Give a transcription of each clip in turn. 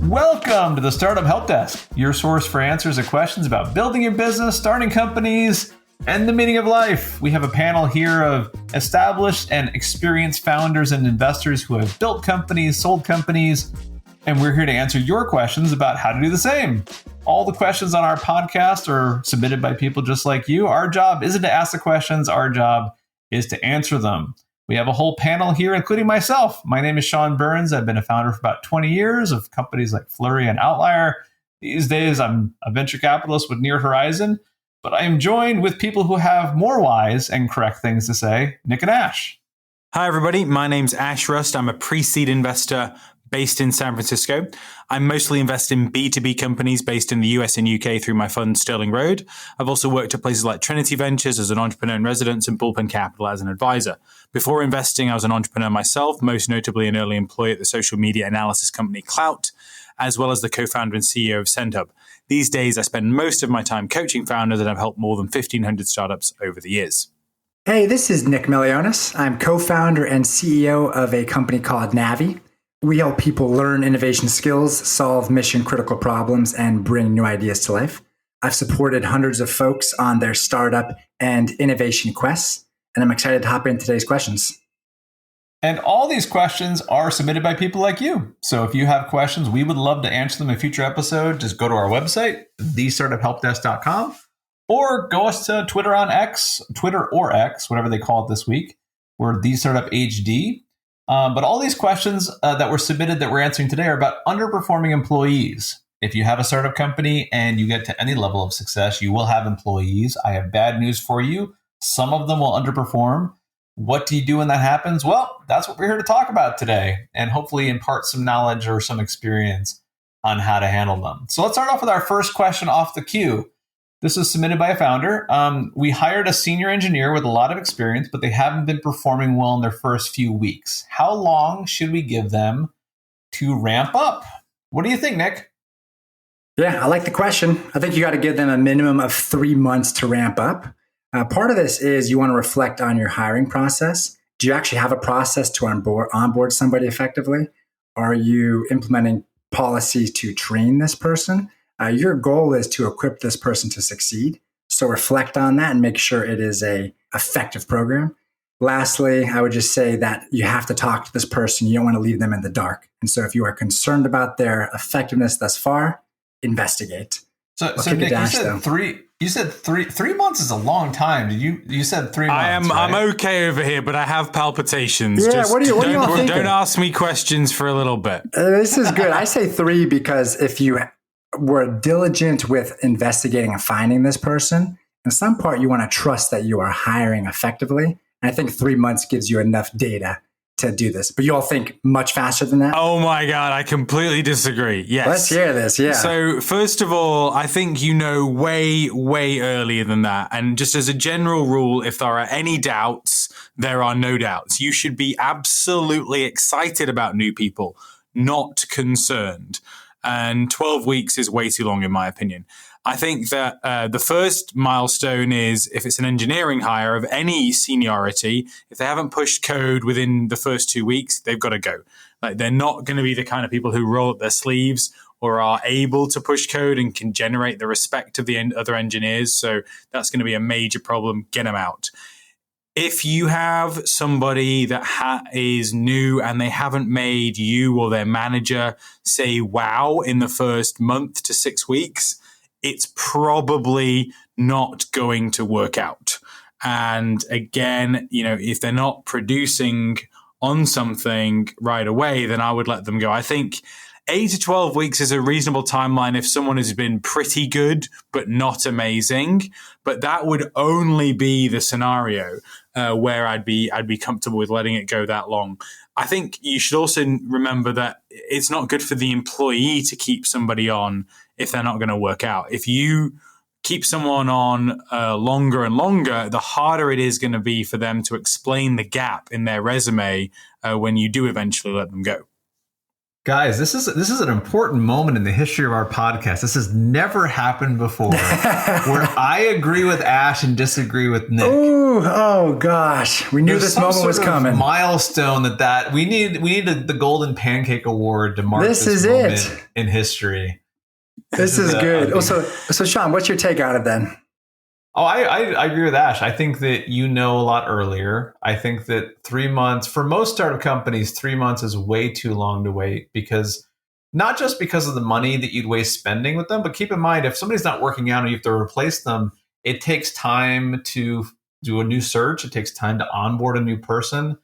Welcome to the Startup Help Desk, your source for answers to questions about building your business, starting companies, and the meaning of life. We have a panel here of established and experienced founders and investors who have built companies, sold companies, and we're here to answer your questions about how to do the same. All the questions on our podcast are submitted by people just like you. Our job isn't to ask the questions. Our job is to answer them. We have a whole panel here, including myself. My name is Sean Burns. I've been a founder for about 20 years of companies like Flurry and Outlier. These days, I'm a venture capitalist with Near Horizon, but I am joined with people who have more wise and correct things to say, Nick and Ash. Hi, everybody. My name's Ash Rust. I'm a pre-seed investor based in San Francisco. I mostly invest in B2B companies based in the US and UK through my fund Sterling Road. I've also worked at places like Trinity Ventures as an entrepreneur in residence and Bullpen Capital as an advisor. Before investing, I was an entrepreneur myself, most notably an early employee at the social media analysis company Clout, as well as the co-founder and CEO of SendHub. These days, I spend most of my time coaching founders and I've helped more than 1,500 startups over the years. Hey, this is Nick Milionis. I'm co-founder and CEO of a company called Navi. We help people learn innovation skills, solve mission-critical problems, and bring new ideas to life. I've supported hundreds of folks on their startup and innovation quests, and I'm excited to hop into today's questions. And all these questions are submitted by people like you. So if you have questions, we would love to answer them in a future episode. Just go to our website, thestartuphelpdesk.com, or go us to Twitter or X, whatever they call it this week. We're thestartuphd. But all these questions that were submitted that we're answering today are about underperforming employees. If you have a startup company and you get to any level of success, you will have employees. I have bad news for you. Some of them will underperform. What do you do when that happens? Well, that's what we're here to talk about today, and hopefully impart some knowledge or some experience on how to handle them. So let's start off with our first question off the queue. This was submitted by a founder. We hired a senior engineer with a lot of experience, but they haven't been performing well in their first few weeks. How long should we give them to ramp up? What do you think, Nick? Yeah, I like the question. I think you got to give them a minimum of 3 months to ramp up. Part of this is you want to reflect on your hiring process. Do you actually have a process to onboard somebody effectively? Are you implementing policies to train this person? Your goal is to equip this person to succeed. So reflect on that and make sure it is an effective program. Lastly, I would just say that you have to talk to this person. You don't want to leave them in the dark. And so if you are concerned about their effectiveness thus far, investigate. So Nick, you said three months is a long time. You said 3 months. I'm okay over here, but I have palpitations. Yeah, what are you thinking? Don't ask me questions for a little bit. This is good. I say 3 because if you were diligent with investigating and finding this person, in some part you want to trust that you are hiring effectively. And I think 3 months gives you enough data to do this. But you all think much faster than that? Oh my God, I completely disagree. Yes. Let's hear this, yeah. So first of all, I think you know way, way earlier than that. And just as a general rule, if there are any doubts, there are no doubts. You should be absolutely excited about new people, not concerned. And 12 weeks is way too long, in my opinion. I think that the first milestone is if it's an engineering hire of any seniority, if they haven't pushed code within the first 2 weeks, they've got to go. Like, they're not going to be the kind of people who roll up their sleeves or are able to push code and can generate the respect of the other engineers. So that's going to be a major problem. Get them out. If you have somebody that is new and they haven't made you or their manager say wow in the first month to 6 weeks, it's probably not going to work out. And again, if they're not producing on something right away, then I would let them go. I think 8 to 12 weeks is a reasonable timeline if someone has been pretty good but not amazing. But that would only be the scenario where I'd be comfortable with letting it go that long. I think you should also remember that it's not good for the employee to keep somebody on if they're not going to work out. If you keep someone on longer and longer, the harder it is going to be for them to explain the gap in their resume when you do eventually let them go. Guys, this is an important moment in the history of our podcast. This has never happened before, where I agree with Ash and disagree with Nick. Ooh, oh gosh, we knew this moment was coming. Milestone that we need the Golden Pancake Award to mark this moment in history. This is good. So Sean, what's your take on it then? Oh, I agree with Ash. I think that a lot earlier. I think that 3 months, for most startup companies, 3 months is way too long to wait, because not just because of the money that you'd waste spending with them, but keep in mind, if somebody's not working out and you have to replace them, it takes time to do a new search. It takes time to onboard a new person.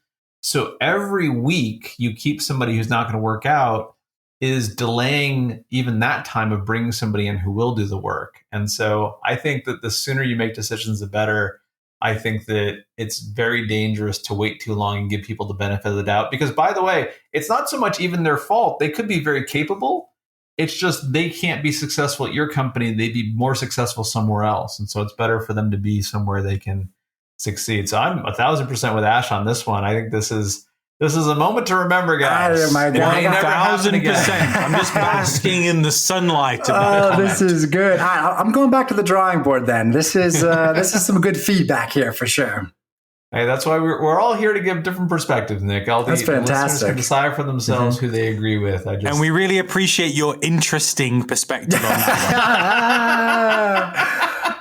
So every week you keep somebody who's not going to work out is delaying even that time of bringing somebody in who will do the work. And so I think that the sooner you make decisions, the better. I think that it's very dangerous to wait too long and give people the benefit of the doubt. Because, by the way, it's not so much even their fault. They could be very capable. It's just they can't be successful at your company. They'd be more successful somewhere else. And so it's better for them to be somewhere they can succeed. So I'm 1,000% with Ash on this one. I think this is a moment to remember, guys. Oh my God, 1,000%. I'm just basking in the sunlight of that comment. This is good. I'm going back to the drawing board then. This is some good feedback here for sure. Hey, that's why we're all here to give different perspectives, Nick. That's fantastic. Can decide for themselves who they agree with. And we really appreciate your interesting perspective on that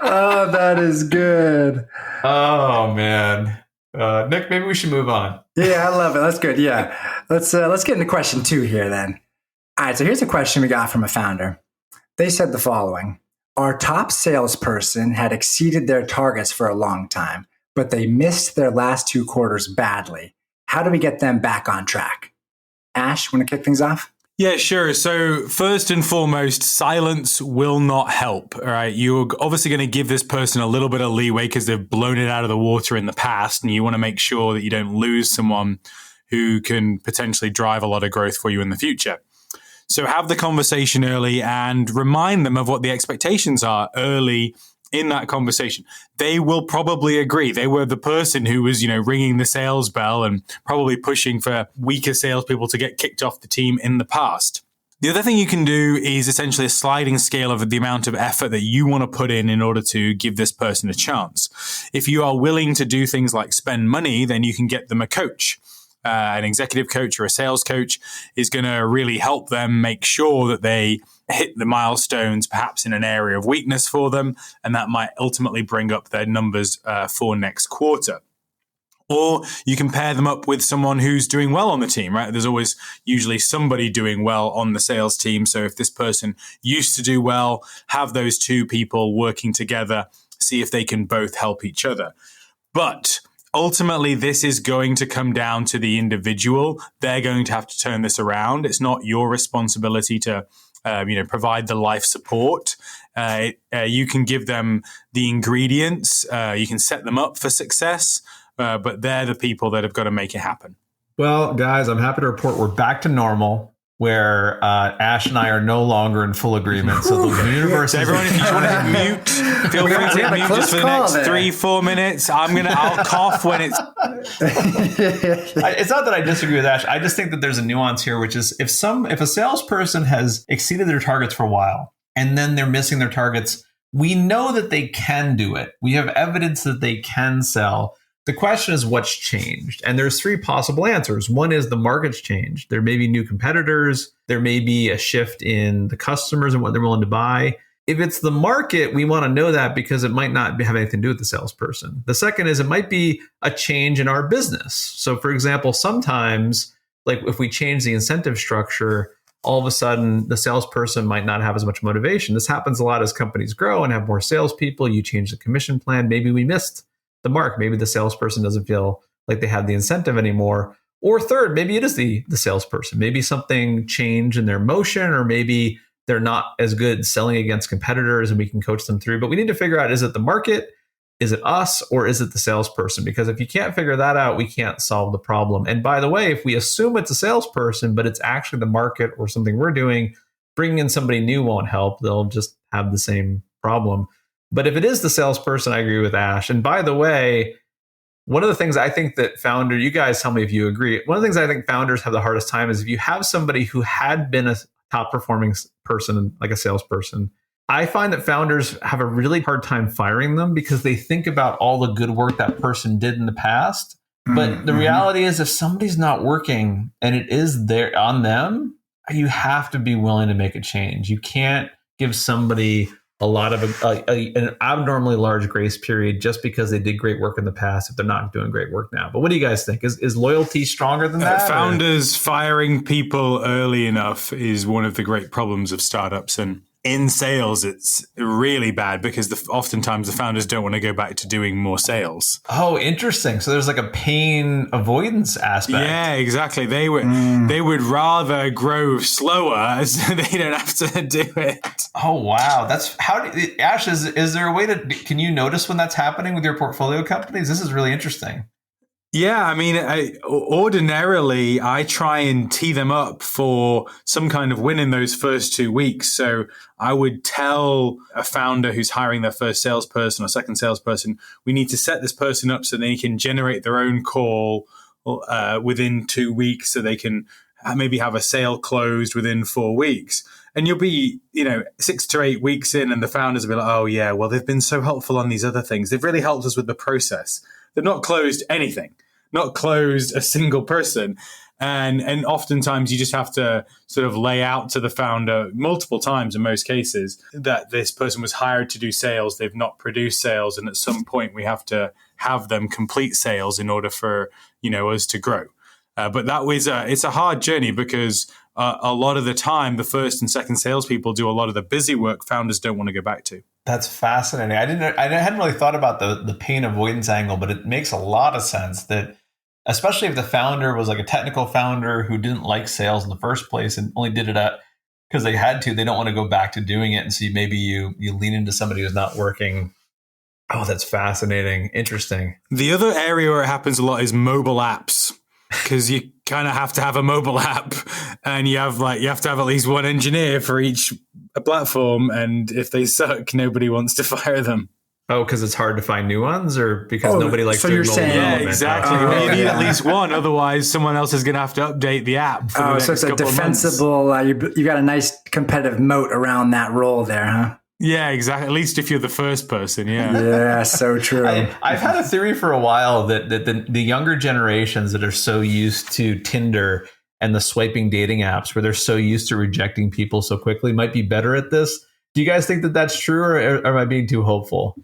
one. Oh, that is good. Oh man. Nick, maybe we should move on. Yeah, I love it. That's good. Yeah. Let's get into question 2 here then. All right. So here's a question we got from a founder. They said the following: our top salesperson had exceeded their targets for a long time, but they missed their last 2 quarters badly. How do we get them back on track? Ash, want to kick things off? Yeah, sure. So first and foremost, silence will not help. All right. You're obviously going to give this person a little bit of leeway because they've blown it out of the water in the past. And you want to make sure that you don't lose someone who can potentially drive a lot of growth for you in the future. So have the conversation early and remind them of what the expectations are early in that conversation. They will probably agree. They were the person who was, ringing the sales bell and probably pushing for weaker salespeople to get kicked off the team in the past. The other thing you can do is essentially a sliding scale of the amount of effort that you want to put in order to give this person a chance. If you are willing to do things like spend money, then you can get them a coach. An executive coach or a sales coach is going to really help them make sure that they hit the milestones, perhaps in an area of weakness for them, and that might ultimately bring up their numbers for next quarter. Or you can pair them up with someone who's doing well on the team, right? There's always usually somebody doing well on the sales team. So if this person used to do well, have those 2 people working together, see if they can both help each other. But ultimately, this is going to come down to the individual. They're going to have to turn this around. It's not your responsibility to provide the life support. You can give them the ingredients. You can set them up for success, but they're the people that have got to make it happen. Well, guys, I'm happy to report we're back to normal, where Ash and I are no longer in full agreement. So the universe. So everyone, if you want to mute, feel free to mute just for the next 3-4 minutes. I'll cough when it's. It's not that I disagree with Ash. I just think that there's a nuance here, which is if a salesperson has exceeded their targets for a while and then they're missing their targets, we know that they can do it. We have evidence that they can sell. The question is what's changed? And there's 3 possible answers. One is the market's changed. There may be new competitors. There may be a shift in the customers and what they're willing to buy. If it's the market, we want to know that because it might not have anything to do with the salesperson. The second is it might be a change in our business. So for example, sometimes like if we change the incentive structure, all of a sudden the salesperson might not have as much motivation. This happens a lot as companies grow and have more salespeople. You change the commission plan. Maybe we missed the mark. Maybe the salesperson doesn't feel like they have the incentive anymore. Or third, maybe it is the salesperson. Maybe something changed in their motion, or maybe they're not as good selling against competitors and we can coach them through. But we need to figure out, is it the market? Is it us? Or is it the salesperson? Because if you can't figure that out, we can't solve the problem. And by the way, if we assume it's a salesperson, but it's actually the market or something we're doing, bringing in somebody new won't help. They'll just have the same problem. But if it is the salesperson, I agree with Ash. And by the way, One of the things I think that you guys tell me if you agree. One of the things I think founders have the hardest time is if you have somebody who had been a top performing person, like a salesperson. I find that founders have a really hard time firing them because they think about all the good work that person did in the past. But the reality is, if somebody's not working and it is there on them, you have to be willing to make a change. You can't give somebody a lot of an abnormally large grace period just because they did great work in the past if they're not doing great work now. But what do you guys think? Is loyalty stronger than that? Founders firing people early enough is one of the great problems of startups. And in sales, it's really bad because oftentimes the founders don't want to go back to doing more sales. Oh, interesting. So there's like a pain avoidance aspect. Yeah, exactly. They would rather grow slower so they don't have to do it. Oh, wow. Ash, is there a way can you notice when that's happening with your portfolio companies? This is really interesting. Yeah, I mean, ordinarily, I try and tee them up for some kind of win in those first 2 weeks. So I would tell a founder who's hiring their first salesperson or second salesperson, we need to set this person up so they can generate their own call within 2 weeks so they can maybe have a sale closed within 4 weeks. And you'll be, 6 to 8 weeks in and the founders will be like, oh, yeah, well, they've been so helpful on these other things. They've really helped us with the process. They've not closed anything, not closed a single person. And oftentimes you just have to sort of lay out to the founder multiple times in most cases that this person was hired to do sales. They've not produced sales. And at some point we have to have them complete sales in order for, us to grow. But it's a hard journey because a lot of the time, the first and second salespeople do a lot of the busy work founders don't want to go back to. That's fascinating. I hadn't really thought about the pain avoidance angle, but it makes a lot of sense that, especially if the founder was like a technical founder who didn't like sales in the first place and only did it because they had to, they don't want to go back to doing it. And so maybe you lean into somebody who's not working. Oh, that's fascinating. Interesting. The other area where it happens a lot is mobile apps. Because you kind of have to have a mobile app and you have to have at least one engineer for each platform. And if they suck, nobody wants to fire them. Oh, because it's hard to find new ones or because nobody likes doing mobile development? Yeah, exactly. Well, you need at least one. Otherwise, someone else is going to have to update the app. For so it's a defensible, you got a nice competitive moat around that role there, huh? Yeah, exactly. At least if you're the first person, yeah. Yeah, so true. I've had a theory for a while that the younger generations that are so used to Tinder and the swiping dating apps where they're so used to rejecting people so quickly might be better at this. Do you guys think that that's true or am I being too hopeful?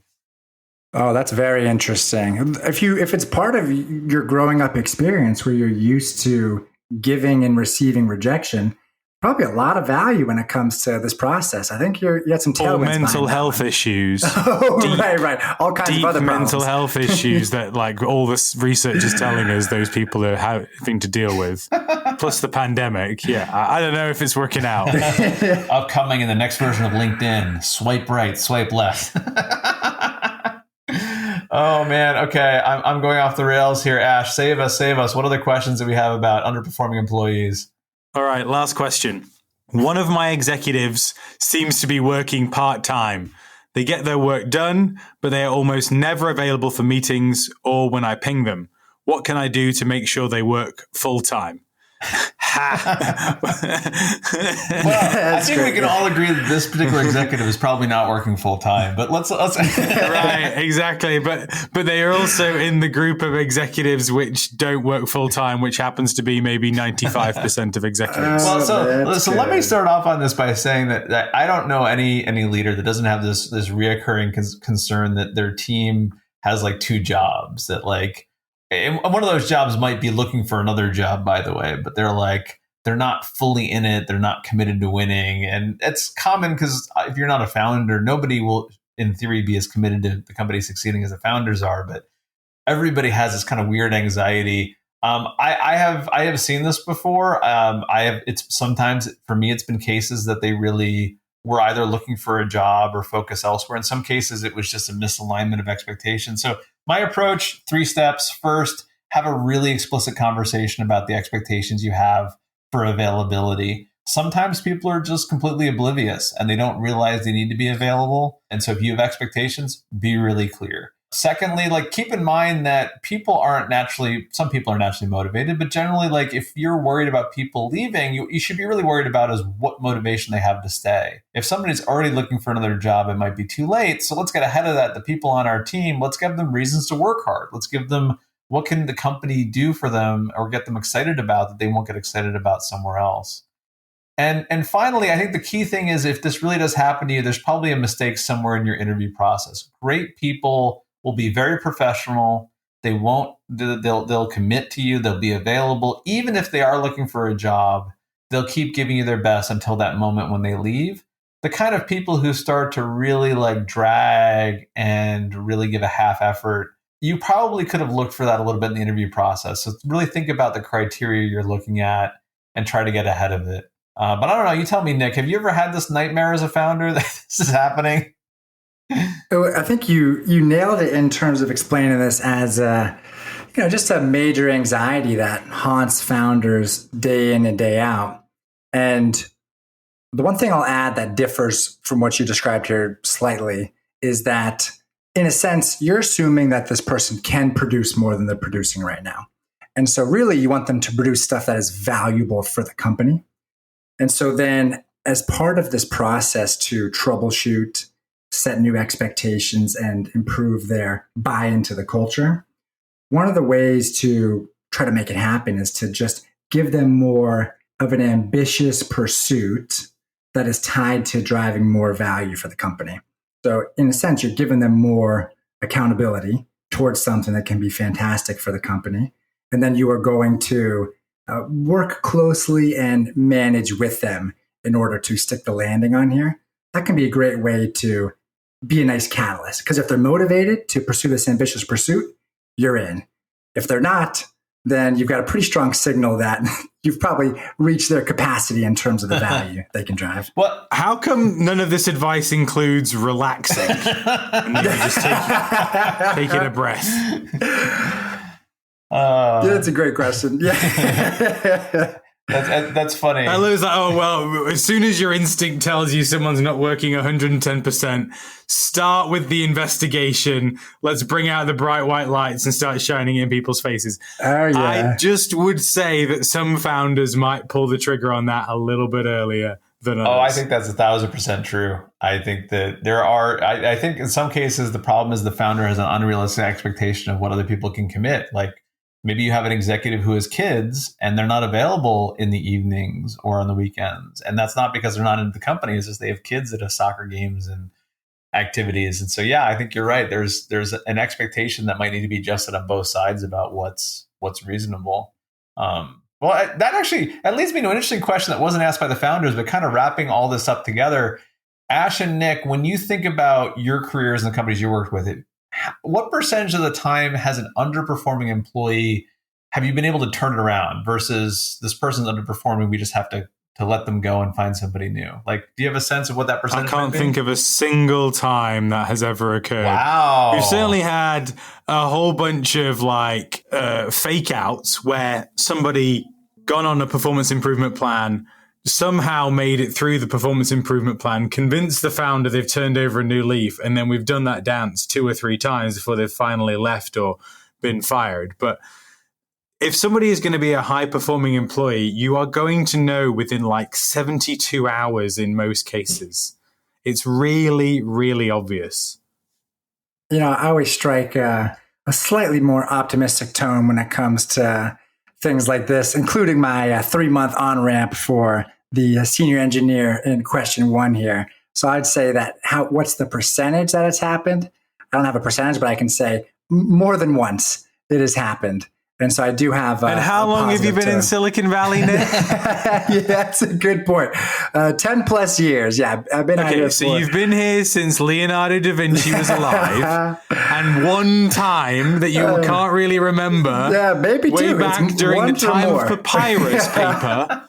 Oh, that's very interesting. If it's part of your growing up experience where you're used to giving and receiving rejection, probably a lot of value when it comes to this process. I think you had some tailwinds. Mental health issues. Right. All kinds of other mental problems. Health issues that all this research is telling us those people are having to deal with. Plus the pandemic. Yeah. I don't know if it's working out. Upcoming in the next version of LinkedIn, swipe right, swipe left. Oh man. Okay. I'm going off the rails here. Ash, save us. What other questions do we have about underperforming employees? All right, last question. One of my executives seems to be working part-time. They get their work done, but they are almost never available for meetings or when I ping them. What can I do to make sure they work full-time? Well, I think we can all agree that this particular executive is probably not working full time. But let's right, exactly. But they are also in the group of executives which don't work full time, which happens to be maybe 95% of executives. Well, so let me start off on this by saying that I don't know any leader that doesn't have this reoccurring concern that their team has like two jobs that and one of those jobs might be looking for another job, by the way, but they're not fully in it. They're not committed to winning. And it's common because if you're not a founder, nobody will, in theory, be as committed to the company succeeding as the founders are. But everybody has this kind of weird anxiety. I have seen this before. It's sometimes for me, it's been cases that they really were either looking for a job or focus elsewhere. In some cases, it was just a misalignment of expectations. So my approach, 3 steps. First, have a really explicit conversation about the expectations you have for availability. Sometimes people are just completely oblivious and they don't realize they need to be available. And so if you have expectations, be really clear. Secondly, like keep in mind that some people are naturally motivated, but generally, like if you're worried about people leaving, you should be really worried about is what motivation they have to stay. If somebody's already looking for another job, it might be too late. So let's get ahead of that. The people on our team, let's give them reasons to work hard. Let's give them what can the company do for them or get them excited about that they won't get excited about somewhere else. And finally, I think the key thing is if this really does happen to you, there's probably a mistake somewhere in your interview process. Great people will be very professional. They'll commit to you. They'll be available. Even if they are looking for a job, they'll keep giving you their best until that moment when they leave. The kind of people who start to really like drag and really give a half effort, you probably could have looked for that a little bit in the interview process. So really think about the criteria you're looking at and try to get ahead of it. But I don't know. You tell me, Nick, have you ever had this nightmare as a founder that this is happening? I think you nailed it in terms of explaining this as just a major anxiety that haunts founders day in and day out. And the one thing I'll add that differs from what you described here slightly is that, in a sense, you're assuming that this person can produce more than they're producing right now. And so really you want them to produce stuff that is valuable for the company. And so then as part of this process to troubleshoot, set new expectations, and improve their buy-in to the culture, one of the ways to try to make it happen is to just give them more of an ambitious pursuit that is tied to driving more value for the company. So in a sense, you're giving them more accountability towards something that can be fantastic for the company. And then you are going to work closely and manage with them in order to stick the landing on here. That can be a great way to be a nice catalyst, because if they're motivated to pursue this ambitious pursuit, you're in. If they're not, then you've got a pretty strong signal that you've probably reached their capacity in terms of the value they can drive. Well, how come none of this advice includes relaxing and maybe just taking a breath? Yeah, that's a great question. Yeah. That's funny. I was like, oh, well, as soon as your instinct tells you someone's not working 110%, start with the investigation. Let's bring out the bright white lights and start shining in people's faces. Oh, yeah. I just would say that some founders might pull the trigger on that a little bit earlier than others. Oh, I think that's 1,000% true. I think that I think in some cases, the problem is the founder has an unrealistic expectation of what other people can commit. Like, maybe you have an executive who has kids and they're not available in the evenings or on the weekends. And that's not because they're not in the company. It's just they have kids that have soccer games and activities. And so, yeah, I think you're right. There's an expectation that might need to be adjusted on both sides about what's reasonable. That actually, that leads me to an interesting question that wasn't asked by the founders, but kind of wrapping all this up together. Ash and Nick, when you think about your careers and the companies you worked with, what percentage of the time has an underperforming employee, have you been able to turn it around versus this person's underperforming, we just have to let them go and find somebody new? Like, do you have a sense of what that percentage I can't think of a single time that has ever occurred. Wow. We've certainly had a whole bunch of fake outs where somebody gone on a performance improvement plan, somehow made it through the performance improvement plan, convinced the founder they've turned over a new leaf, and then we've done that dance 2 or 3 times before they've finally left or been fired. But if somebody is going to be a high-performing employee, you are going to know within 72 hours in most cases. It's really, really obvious. I always strike a slightly more optimistic tone when it comes to things like this, including my 3-month on-ramp for the senior engineer in question 1 here. So I'd say that what's the percentage that it's happened? I don't have a percentage, but I can say more than once it has happened. And so I do have. And how long have you been in Silicon Valley, Nick? Yeah, that's a good point. 10 plus years. Yeah, I've been okay, here. So you've been here since Leonardo da Vinci was alive, and one time that you can't really remember. Yeah, maybe way two. back during the time of papyrus paper.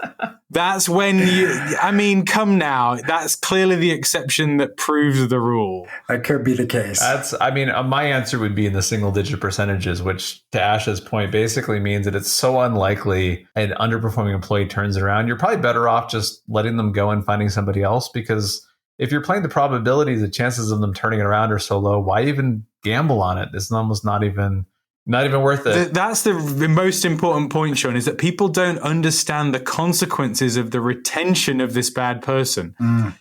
That's when come now. That's clearly the exception that proves the rule. That could be the case. My answer would be in the single-digit percentages, which, to Ash's point, basically means that it's so unlikely an underperforming employee turns around. You're probably better off just letting them go and finding somebody else, because if you're playing the probability, the chances of them turning it around are so low, why even gamble on it? It's almost not even worth it. That's the most important point, Sean, is that people don't understand the consequences of the retention of this bad person.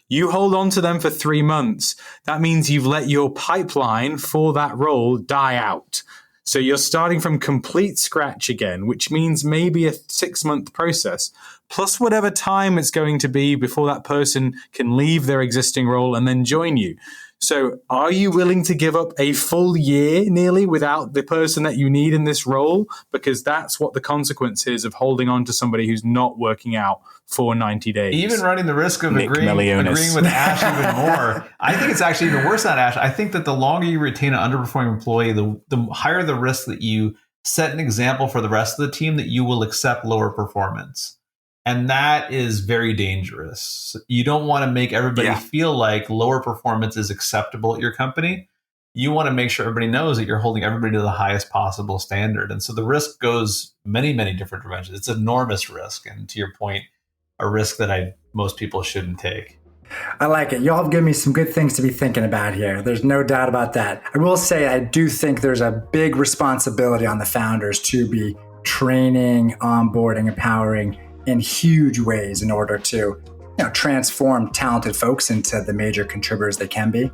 You hold on to them for 3 months. That means you've let your pipeline for that role die out. So you're starting from complete scratch again, which means maybe a 6-month process, plus whatever time it's going to be before that person can leave their existing role and then join you. So are you willing to give up a full year nearly without the person that you need in this role? Because that's what the consequence is of holding on to somebody who's not working out for 90 days. Even running the risk of agreeing with Ash even more. I think it's actually even worse than Ash. I think that the longer you retain an underperforming employee, the higher the risk that you set an example for the rest of the team that you will accept lower performance. And that is very dangerous. You don't want to make everybody feel like lower performance is acceptable at your company. You want to make sure everybody knows that you're holding everybody to the highest possible standard. And so the risk goes many, many different dimensions. It's an enormous risk. And to your point, a risk that most people shouldn't take. I like it. Y'all have given me some good things to be thinking about here. There's no doubt about that. I will say I do think there's a big responsibility on the founders to be training, onboarding, empowering in huge ways in order to transform talented folks into the major contributors they can be,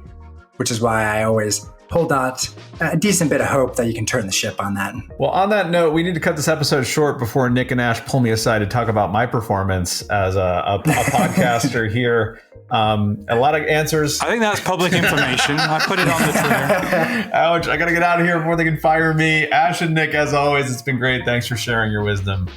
which is why I always hold out a decent bit of hope that you can turn the ship on that. Well, on that note, we need to cut this episode short before Nick and Ash pull me aside to talk about my performance as a podcaster here. A lot of answers. I think that's public information. I put it on the Twitter. Ouch, I got to get out of here before they can fire me. Ash and Nick, as always, it's been great. Thanks for sharing your wisdom.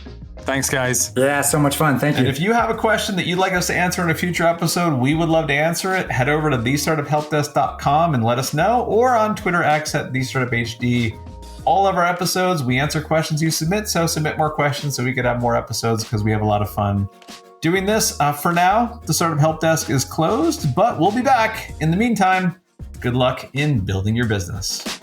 Thanks, guys. Yeah, so much fun. Thank you. And if you have a question that you'd like us to answer in a future episode, we would love to answer it. Head over to thestartuphelpdesk.com and let us know, or on Twitter X at thestartuphd. All of our episodes, we answer questions you submit, so submit more questions so we could have more episodes because we have a lot of fun doing this. For now, the Startup Help Desk is closed, but we'll be back. In the meantime, good luck in building your business.